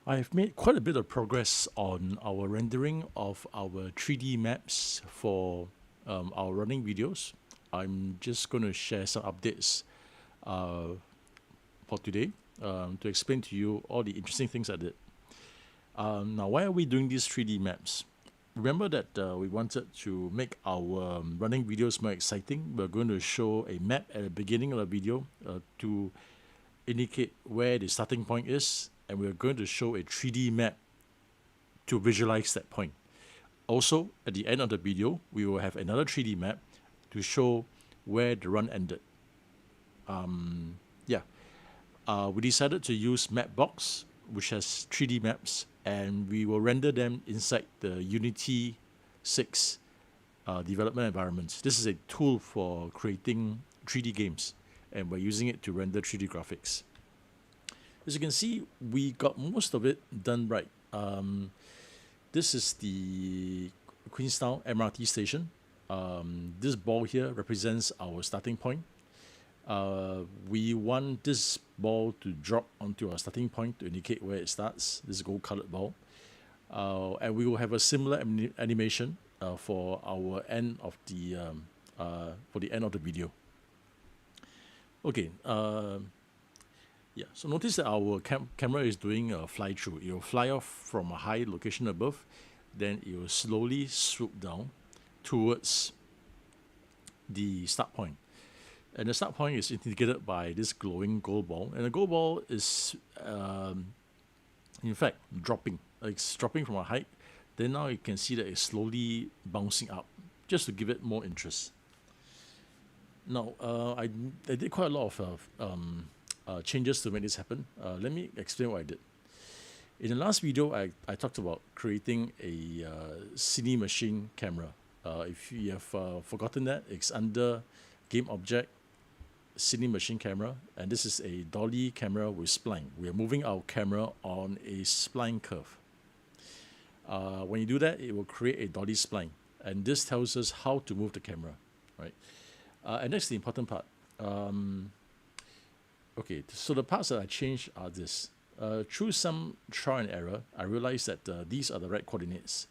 I've made quite a bit of progress on our rendering of our 3D maps for our running videos. I'm just going to share some updates uh, for today to explain to you all the interesting things I did. Now, why are we doing these 3D maps? Remember that we wanted to make our running videos more exciting. We're going to show a map at the beginning of the video to indicate where the starting point is, and we're going to show a 3D map to visualize that point. Also, at the end of the video, we will have another 3D map to show where the run ended. We decided to use Mapbox, which has 3D maps, and we will render them inside the Unity 6 development environment. This is a tool for creating 3D games, and we're using it to render 3D graphics. As you can see, we got most of it done right. This is the Queenstown MRT station. This ball here represents our starting point. We want this ball to drop onto our starting point to indicate where it starts, this gold-colored ball. And we will have a similar animation for our end of the end of the video. Okay. So notice that our camera is doing a fly-through. It will fly off from a high location above, then it will slowly swoop down towards the start point. And the start point is indicated by this glowing gold ball. And the gold ball is, in fact, dropping. It's dropping from a height. Then now you can see that it's slowly bouncing up, just to give it more interest. Now, I did quite a lot of changes to make this happen. Let me explain what I did. In the last video, I talked about creating a Cine Machine camera. If you have forgotten that, it's under Game Object, Cine Machine camera, and this is a dolly camera with spline. We are moving our camera on a spline curve. When you do that, it will create a dolly spline, and this tells us how to move the camera, right? And that's the important part. Okay, so the parts that I changed are this. Through some trial and error, I realized that these are the right coordinates.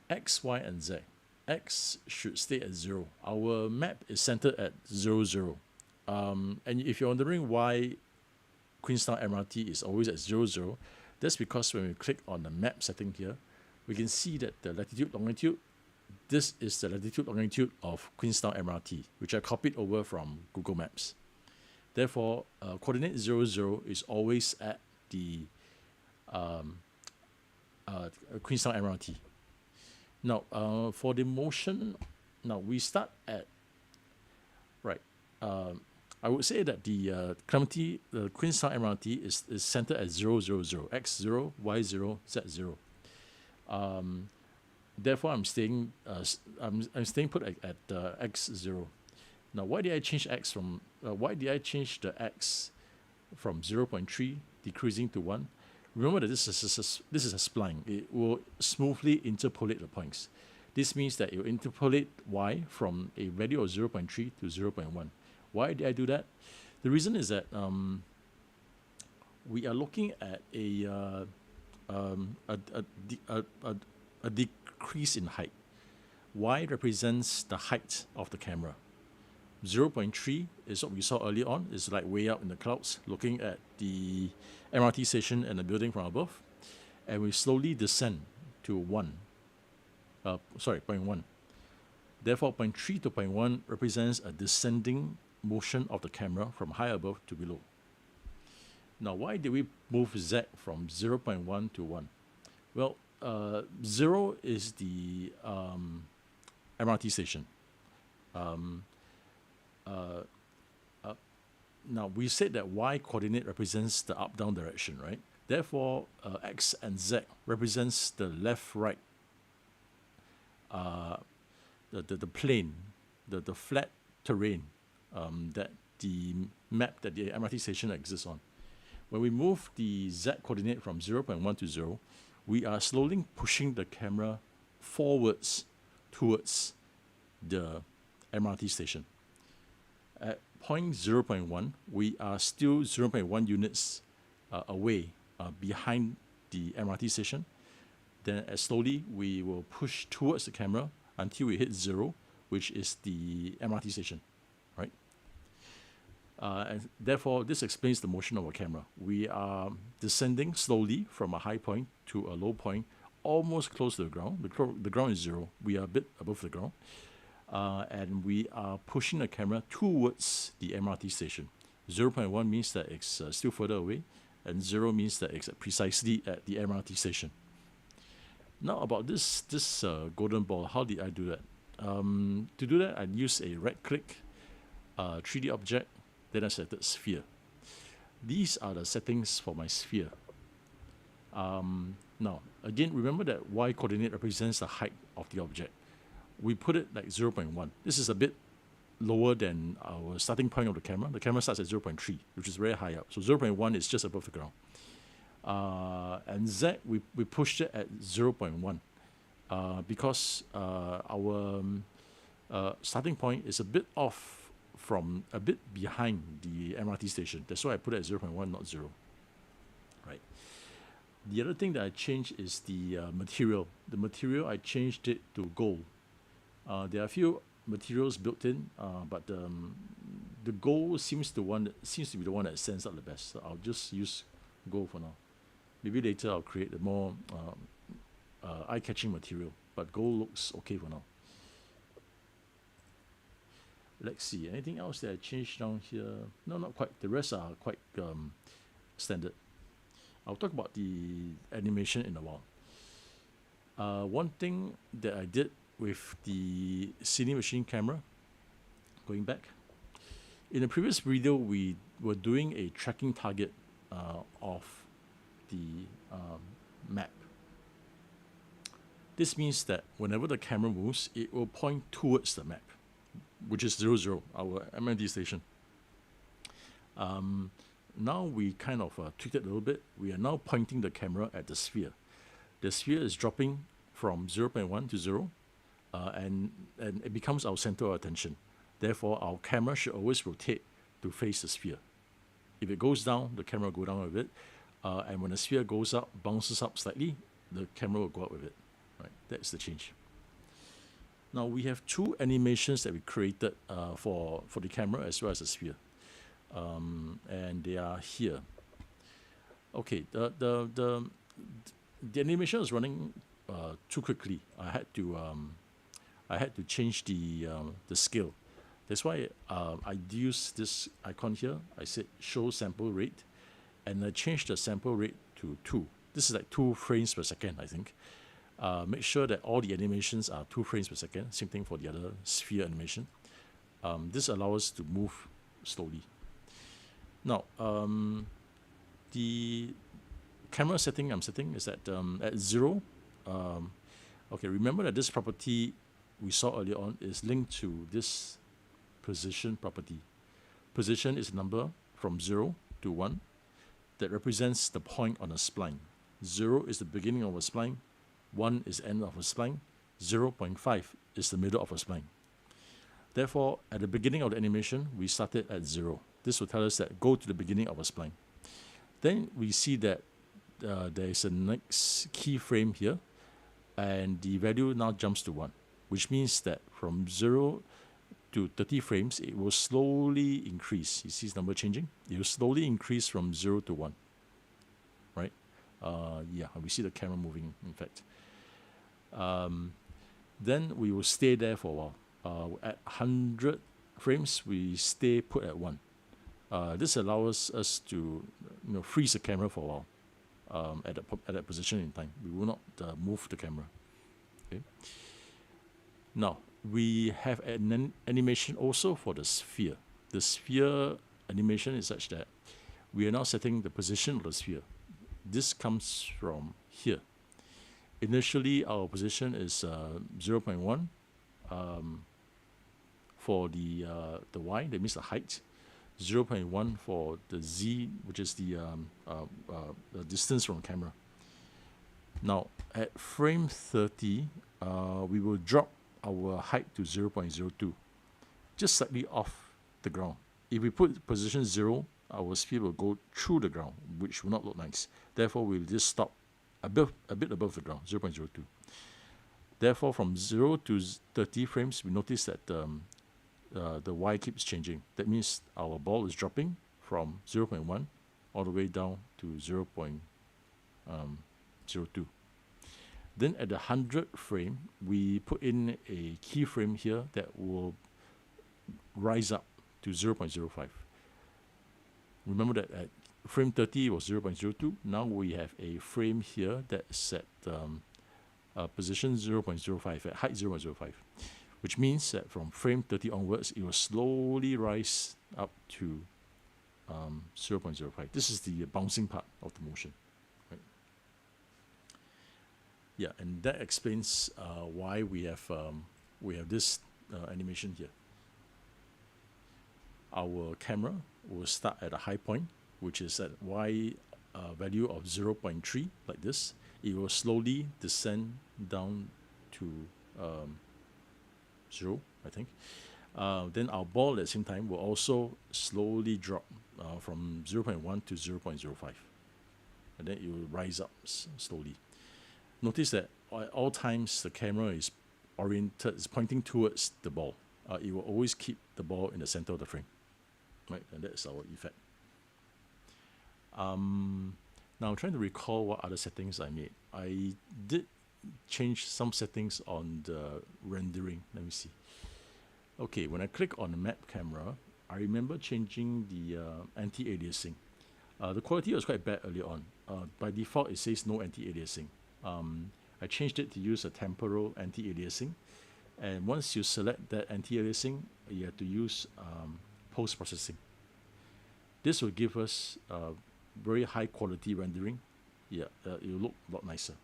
X, Y, and Z. X should stay at 0. Our map is centered at 0, 0. And if you're wondering why Queenstown MRT is always at 0, 0, that's because when we click on the map setting here, we can see that the latitude, longitude, this is the latitude, longitude of Queenstown MRT, which I copied over from Google Maps. Therefore, coordinate 0, 0 is always at the Queenstown MRT. Now, for the motion, now we start at, right, I would say that the Queenstown MRT is centered at 0, 0, 0, X 0, Y 0, Z 0. Therefore, I'm staying put at X 0. Now, why did I change X from? Why did I change the X from 0.3 decreasing to 1? Remember that this is a spline. It will smoothly interpolate the points. This means that it will interpolate Y from a value of 0.3 to 0.1. Why did I do that? The reason is that we are looking at a decrease in height. Y represents the height of the camera. 0.3 is what we saw earlier on. It's like way up in the clouds, looking at the MRT station and the building from above. And we slowly descend to 0.1. Therefore, 0.3 to 0.1 represents a descending motion of the camera from high above to below. Now, why did we move Z from 0.1 to 1? Well, 0 is the MRT station. Now, we said that Y coordinate represents the up-down direction, right? Therefore, X and Z represents the left-right, the plane, the flat terrain that the map that the MRT station exists on. When we move the Z coordinate from 0.1 to 0, we are slowly pushing the camera forwards towards the MRT station. At point 0.1, we are still 0.1 units away behind the MRT station. Then as slowly we will push towards the camera until we hit 0, which is the MRT station, right? And therefore, this explains the motion of our camera. We are descending slowly from a high point to a low point, almost close to the ground. The ground is 0. We are a bit above the ground. And we are pushing the camera towards the MRT station. 0.1 means that it's still further away, and 0 means that it's precisely at the MRT station. Now about this golden ball, how did I do that? To do that, I use a right-click 3D object, then I selected sphere. These are the settings for my sphere. Now, again, remember that y coordinate represents the height of the object. We put it like 0.1. This is a bit lower than our starting point of the camera. The camera starts at 0.3, which is very high up. So 0.1 is just above the ground. And Z, we pushed it at 0.1 because our starting point is a bit off from a bit behind the MRT station. That's why I put it at 0.1, not 0. Right. The other thing that I changed is the material. The material, I changed it to gold. There are a few materials built in, but the gold seems to be the one that stands out the best. So I'll just use gold for now. Maybe later I'll create a more eye-catching material, but gold looks okay for now. Let's see, anything else that I changed down here? No, not quite. The rest are quite standard. I'll talk about the animation in a while. One thing that I did with the Cine Machine camera, going back, in the previous video we were doing a tracking target of the map. This means that whenever the camera moves, it will point towards the map, which is 00, our MRT station. Now we kind of tweaked it a little bit. We are now pointing the camera at the sphere. The sphere is dropping from 0.1 to 0, and it becomes our center of attention. Therefore, our camera should always rotate to face the sphere. If it goes down, the camera will go down with it. And when the sphere goes up, bounces up slightly, the camera will go up with it. Right? That's the change. Now we have two animations that we created for the camera as well as the sphere, and they are here. Okay, the animation is running too quickly. I had to change the scale. That's why I used this icon here. I said show sample rate, and I changed the sample rate to 2. This is like 2 frames per second, I think. Make sure that all the animations are 2 frames per second. Same thing for the other sphere animation. This allows us to move slowly. Now, the camera setting I'm setting is at 0. Okay, remember that this property we saw earlier on is linked to this position property. Position is a number from 0 to 1 that represents the point on a spline. 0 is the beginning of a spline. 1 is the end of a spline. 0.5 is the middle of a spline. Therefore, at the beginning of the animation, we started at 0. This will tell us that go to the beginning of a spline. Then we see that there is a next keyframe here, and the value now jumps to 1, which means that from 0 to 30 frames, it will slowly increase. You see this number changing? It will slowly increase from 0 to 1, right? Yeah, we see the camera moving, in fact. Then we will stay there for a while. At 100 frames, we stay put at 1. This allows us to freeze the camera for a while at that position in time. We will not move the camera. Okay. Now, we have an animation also for the sphere. The sphere animation is such that we are now setting the position of the sphere. This comes from here. Initially, our position is 0.1 for the y, that means the height. 0.1 for the z, which is the distance from camera. Now, at frame 30, we will drop our height to 0.02, just slightly off the ground. If we put position 0, our sphere will go through the ground, which will not look nice. Therefore, we'll just stop a bit above the ground, 0.02. Therefore, from 0 to 30 frames, we notice that the Y keeps changing. That means our ball is dropping from 0.1 all the way down to 0.02. Then at the 100th frame, we put in a keyframe here that will rise up to 0.05. Remember that at frame 30 was 0.02. Now we have a frame here that's at position 0.05, at height 0.05, which means that from frame 30 onwards, it will slowly rise up to 0.05. This is the bouncing part of the motion. Right? Yeah, and that explains why we have this animation here. Our camera will start at a high point, which is at Y value of 0.3, like this. It will slowly descend down to 0, I think. Then our ball at the same time will also slowly drop from 0.1 to 0.05. And then it will rise up slowly. Notice that at all times the camera is pointing towards the ball. It will always keep the ball in the center of the frame. Right, and that's our effect. Now I'm trying to recall what other settings I made. I did change some settings on the rendering. Let me see. Okay, when I click on the map camera, I remember changing the anti-aliasing. The quality was quite bad earlier on. By default, it says no anti-aliasing. I changed it to use a temporal anti-aliasing. And once you select that anti-aliasing, you have to use post-processing. This will give us very high quality rendering. Yeah, it will look a lot nicer.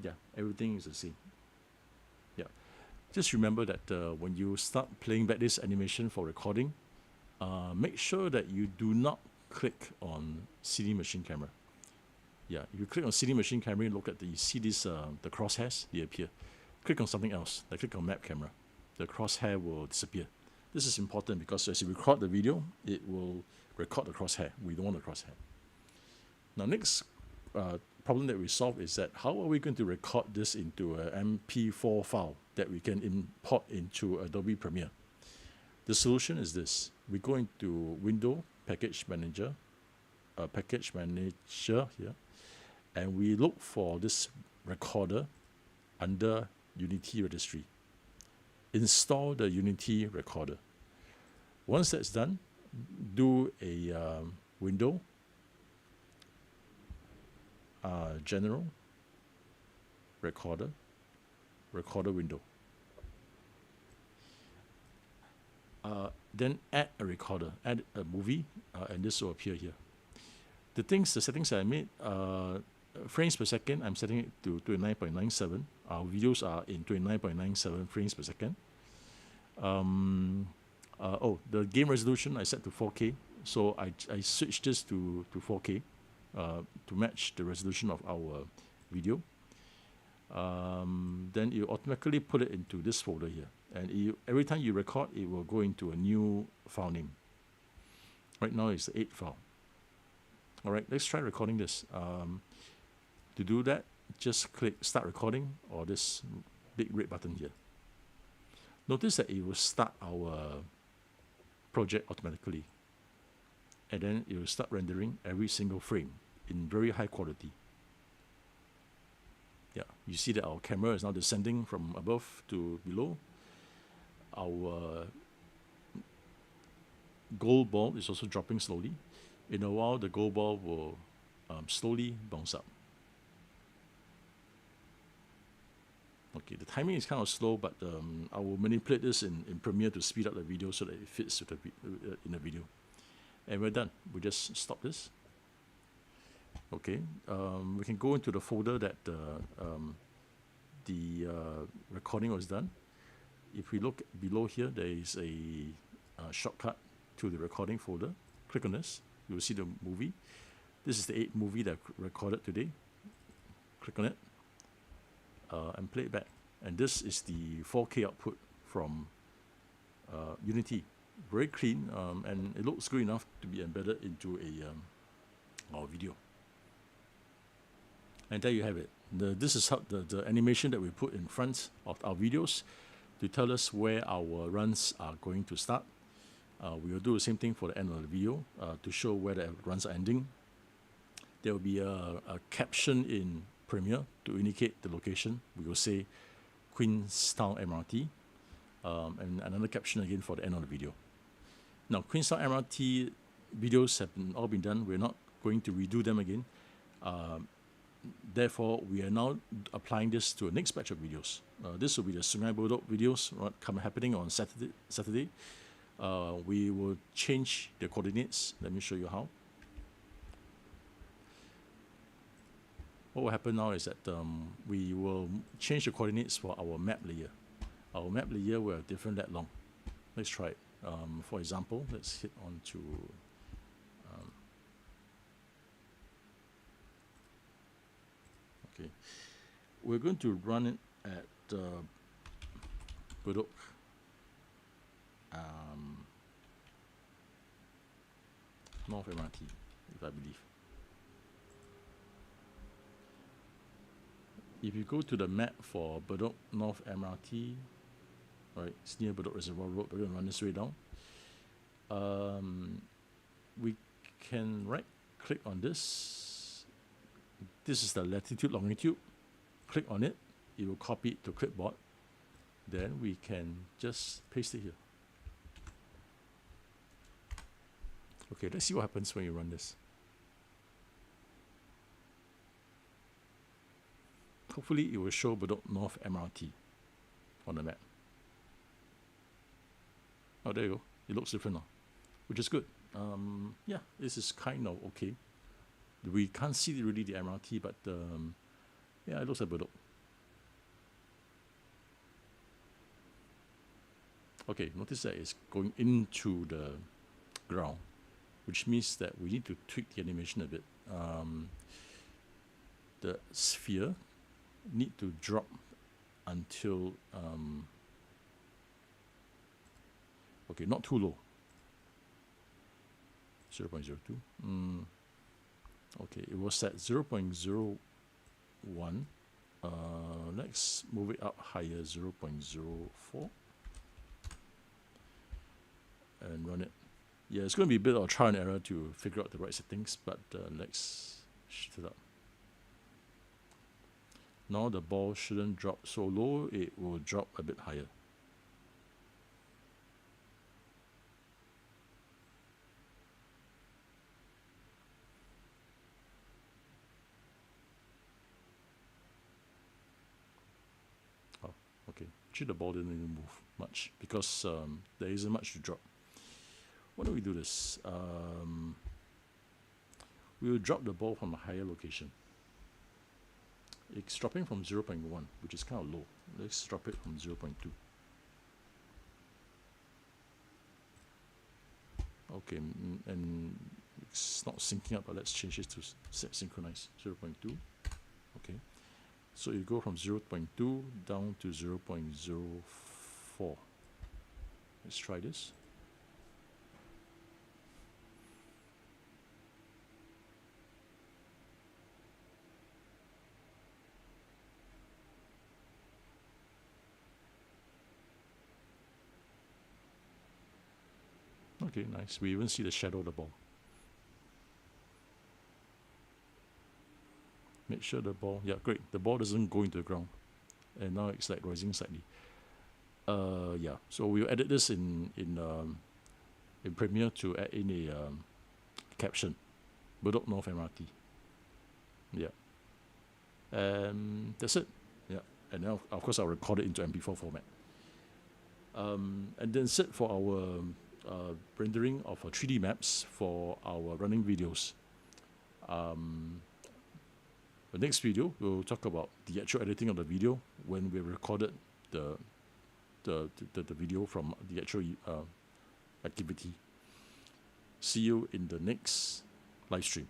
Yeah, everything is the same. Yeah, just remember that when you start playing back this animation for recording, make sure that you do not click on CD machine camera. Yeah, if you click on CD machine camera and look at you see this the crosshairs, they appear. Click on something else, like click on map camera. The crosshair will disappear. This is important because as you record the video, it will record the crosshair. We don't want the crosshair. Now, next problem that we solve is that how are we going to record this into an MP4 file that we can import into Adobe Premiere? The solution is this. We go into Window, Package Manager here, and we look for this recorder under Unity Registry. Install the Unity recorder. Once that's done, do a Window, General, Recorder window. Then add a recorder, add a movie, and this will appear here. The settings I made, frames per second, I'm setting it to 29.97. Our videos are in 29.97 frames per second. The game resolution I set to 4K, so I switched this to 4K to match the resolution of our video. Then you automatically put it into this folder here, and every time you record, it will go into a new file name. Right now it's the 8 file. All right, let's try recording this. To do that, just click Start Recording or this big red button here. Notice that it will start our project automatically, and then it will start rendering every single frame in very high quality. Yeah, you see that our camera is now descending from above to below. Our gold ball is also dropping slowly. In a while, the gold ball will slowly bounce up. Okay, the timing is kind of slow, but I will manipulate this in Premiere to speed up the video so that it fits with in the video. And we're done. We just stop this. Okay, we can go into the folder that the recording was done. If we look below here, there is a shortcut to the recording folder. Click on this. You will see the movie. This is the 8th movie that I recorded today. Click on it and play it back. And this is the 4K output from Unity. Very clean, and it looks good enough to be embedded into our video. And there you have it. This is how the animation that we put in front of our videos to tell us where our runs are going to start. We will do the same thing for the end of the video to show where the runs are ending. There will be a caption in Premiere to indicate the location. We will say Queenstown MRT, and another caption again for the end of the video. Now, Queenstown MRT videos have all been done. We're not going to redo them again. Therefore, we are now applying this to a next batch of videos. This will be the Sungei Bedok videos happening on Saturday. We will change the coordinates. Let me show you how. What will happen now is that we will change the coordinates for our map layer. Our map layer will have different lat long. Let's try it. For example, let's hit on to okay. We're going to run it at Bedok. North MRT, if I believe. If you go to the map for Bedok North MRT, right, it's near Bedok Reservoir Road. We're going to run this way down. We can right-click on this. This is the latitude, longitude. Click on it. It will copy it to clipboard. Then we can just paste it here. Okay, let's see what happens when you run this. Hopefully, it will show Bedok North MRT on the map. Oh, there you go. It looks different now, which is good. Yeah, this is kind of okay. We can't see really the MRT, but yeah, it looks like Bedok. Okay, notice that it's going into the ground, which means that we need to tweak the animation a bit. The sphere need to drop until okay, not too low. 0.02. Okay, it was at 0.01. Let's move it up higher, 0.04, and run it. Yeah, it's going to be a bit of trial and error to figure out the right settings, but let's shift it up. Now the ball shouldn't drop so low, it will drop a bit higher. Oh, okay. Actually the ball didn't even move much because there isn't much to drop. Why don't we do this? We will drop the ball from a higher location. It's dropping from 0.1, which is kind of low. Let's drop it from 0.2. Okay, and it's not syncing up, but let's change it to set synchronize, 0.2. Okay, so you go from 0.2 down to 0.04. Let's try this. Okay, nice. We even see the shadow of the ball. Make sure the ball, yeah, great. The ball doesn't go into the ground. And now it's like rising slightly. Yeah, so we'll edit this in Premiere to add in a caption. Bedok North MRT. Yeah. And that's it. Yeah. And now, of course, I'll record it into MP4 format. And then set for our rendering of 3D maps for our running videos. The next video, we'll talk about the actual editing of the video when we recorded the video from the actual activity. See you in the next live stream.